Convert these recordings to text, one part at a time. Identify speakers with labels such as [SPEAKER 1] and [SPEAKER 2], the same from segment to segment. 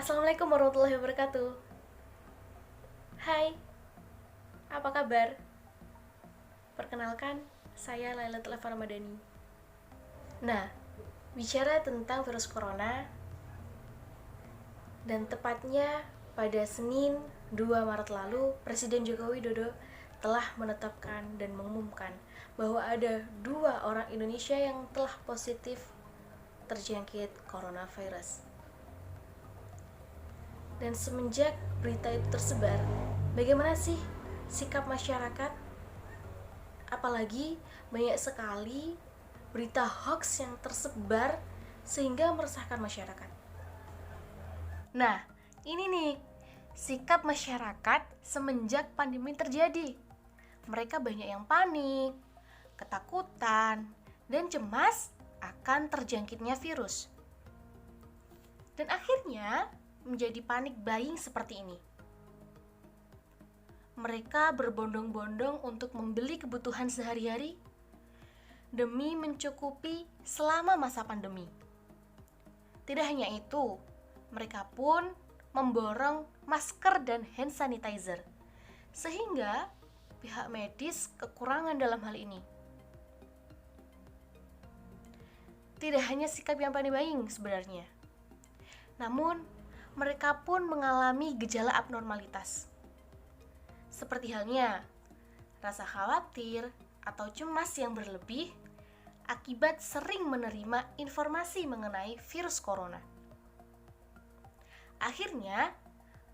[SPEAKER 1] Assalamualaikum warahmatullahi wabarakatuh. Hai, apa kabar? Perkenalkan, saya Lailatul Eva Ramadhani. Nah, bicara tentang virus corona, dan tepatnya pada Senin 2 Maret lalu, Presiden Joko Widodo telah menetapkan dan mengumumkan bahwa ada 2 orang Indonesia yang telah positif terjangkit coronavirus. Dan semenjak berita itu tersebar, bagaimana sih sikap masyarakat? Apalagi banyak sekali berita hoax yang tersebar sehingga meresahkan masyarakat. Nah, ini nih sikap masyarakat semenjak pandemi terjadi. Mereka banyak yang panik, ketakutan, dan cemas akan terjangkitnya virus. Dan akhirnya menjadi panik buying seperti ini. Mereka berbondong-bondong untuk membeli kebutuhan sehari-hari demi mencukupi selama masa pandemi. Tidak hanya itu, mereka pun memborong masker dan hand sanitizer, sehingga pihak medis kekurangan dalam hal ini. Tidak hanya sikap yang panik buying sebenarnya, namun mereka pun mengalami gejala abnormalitas, seperti halnya rasa khawatir atau cemas yang berlebih akibat sering menerima informasi mengenai virus corona. Akhirnya,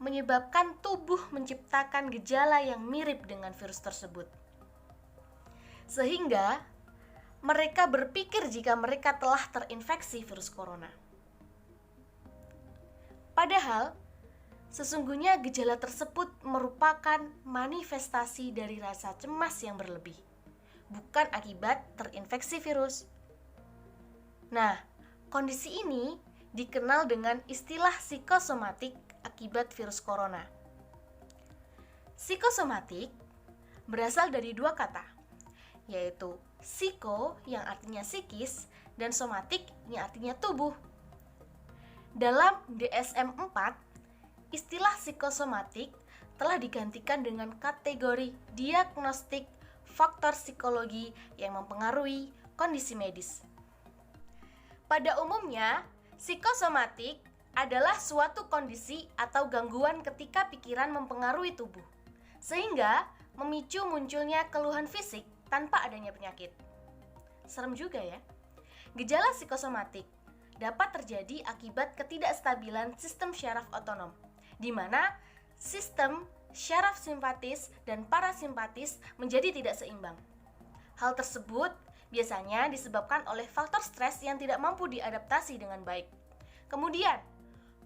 [SPEAKER 1] menyebabkan tubuh menciptakan gejala yang mirip dengan virus tersebut. Sehingga, mereka berpikir jika mereka telah terinfeksi virus corona. Padahal, sesungguhnya gejala tersebut merupakan manifestasi dari rasa cemas yang berlebih, bukan akibat terinfeksi virus. Nah, kondisi ini dikenal dengan istilah psikosomatik akibat virus corona. Psikosomatik berasal dari 2 kata, yaitu psiko yang artinya psikis dan somatik yang artinya tubuh. Dalam DSM-4, istilah psikosomatik telah digantikan dengan kategori diagnostik faktor psikologi yang mempengaruhi kondisi medis. Pada umumnya, psikosomatik adalah suatu kondisi atau gangguan ketika pikiran mempengaruhi tubuh, sehingga memicu munculnya keluhan fisik tanpa adanya penyakit. Serem juga ya. Gejala psikosomatik dapat terjadi akibat ketidakstabilan sistem syaraf otonom, di mana sistem syaraf simpatis dan parasimpatis menjadi tidak seimbang. Hal tersebut biasanya disebabkan oleh faktor stres yang tidak mampu diadaptasi dengan baik. Kemudian,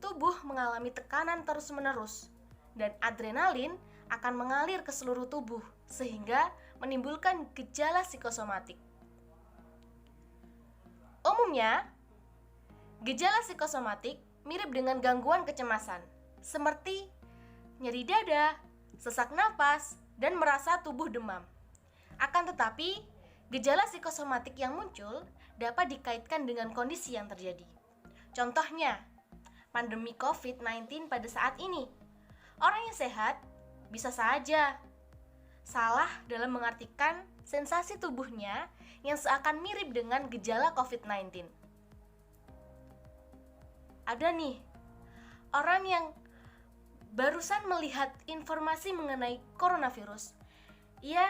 [SPEAKER 1] tubuh mengalami tekanan terus-menerus, dan adrenalin akan mengalir ke seluruh tubuh, sehingga menimbulkan gejala psikosomatik. Umumnya, gejala psikosomatik mirip dengan gangguan kecemasan, seperti nyeri dada, sesak napas, dan merasa tubuh demam. Akan tetapi, gejala psikosomatik yang muncul dapat dikaitkan dengan kondisi yang terjadi. Contohnya, pandemi COVID-19 pada saat ini. Orang yang sehat bisa saja salah dalam mengartikan sensasi tubuhnya yang seakan mirip dengan gejala COVID-19. Ada nih, orang yang barusan melihat informasi mengenai coronavirus, ia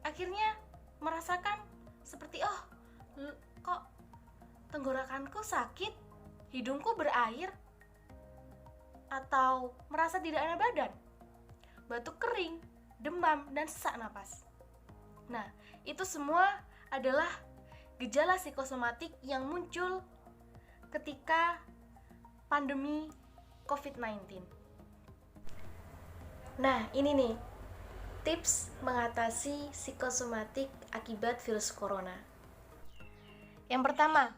[SPEAKER 1] akhirnya merasakan seperti, kok tenggorokanku sakit, hidungku berair, atau merasa tidak enak badan, batuk kering, demam, dan sesak napas. Nah, itu semua adalah gejala psikosomatik yang muncul ketika pandemi COVID-19. Nah, ini nih tips mengatasi psikosomatik akibat virus corona. Yang pertama,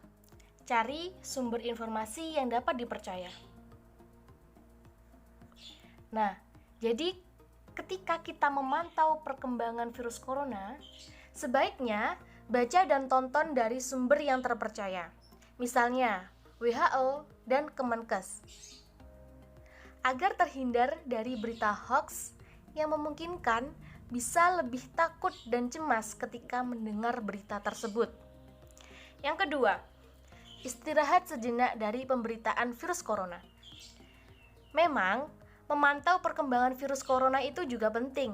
[SPEAKER 1] cari sumber informasi yang dapat dipercaya. Nah, jadi ketika kita memantau perkembangan virus corona, sebaiknya baca dan tonton dari sumber yang terpercaya. Misalnya, WHO dan Kemenkes. agar terhindar dari berita hoax yang memungkinkan bisa lebih takut dan cemas ketika mendengar berita tersebut. Yang kedua, istirahat sejenak dari pemberitaan virus corona. Memang, memantau perkembangan virus corona itu juga penting.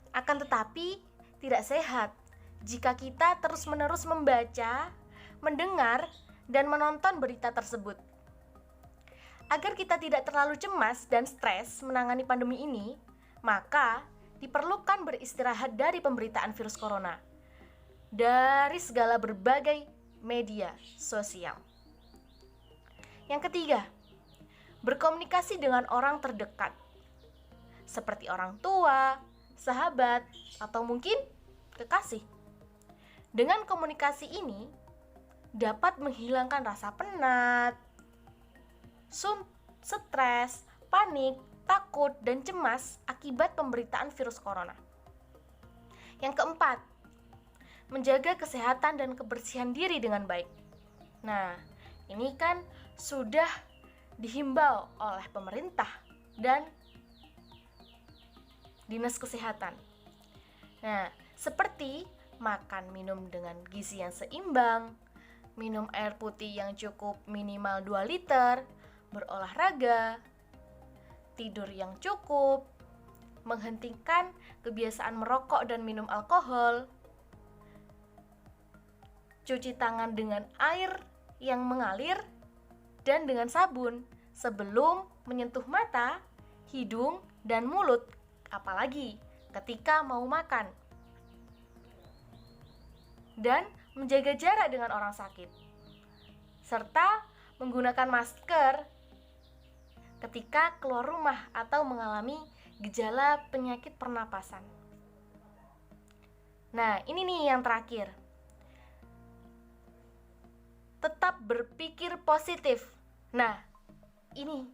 [SPEAKER 1] Akan tetapi, tidak sehat jika kita terus-menerus membaca, mendengar, dan menonton berita tersebut. Agar kita tidak terlalu cemas dan stres menangani pandemi ini, maka diperlukan beristirahat dari pemberitaan virus corona dari segala berbagai media sosial. Yang ketiga, berkomunikasi dengan orang terdekat, seperti orang tua, sahabat, atau mungkin kekasih. Dengan komunikasi ini, dapat menghilangkan rasa penat, stres, panik, takut, dan cemas akibat pemberitaan virus corona. Yang keempat, menjaga kesehatan dan kebersihan diri dengan baik. Nah, ini kan sudah dihimbau oleh pemerintah dan dinas kesehatan. Nah, seperti makan minum dengan gizi yang seimbang, minum air putih yang cukup minimal 2 liter, berolahraga, tidur yang cukup, menghentikan kebiasaan merokok dan minum alkohol, cuci tangan dengan air yang mengalir dan dengan sabun sebelum menyentuh mata, hidung, dan mulut, apalagi ketika mau makan. Dan menjaga jarak dengan orang sakit, serta menggunakan masker ketika keluar rumah atau mengalami gejala penyakit pernapasan. Nah, ini nih yang terakhir. Tetap berpikir positif. Nah, ini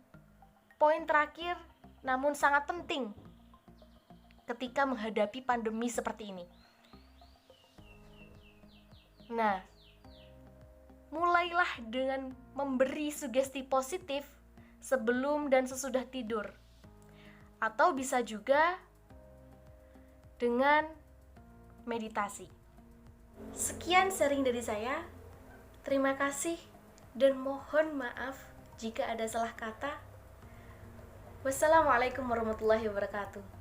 [SPEAKER 1] poin terakhir namun sangat penting ketika menghadapi pandemi seperti ini. Nah, mulailah dengan memberi sugesti positif sebelum dan sesudah tidur. Atau bisa juga dengan meditasi. Sekian sharing dari saya. Terima kasih dan mohon maaf jika ada salah kata. Wassalamualaikum warahmatullahi wabarakatuh.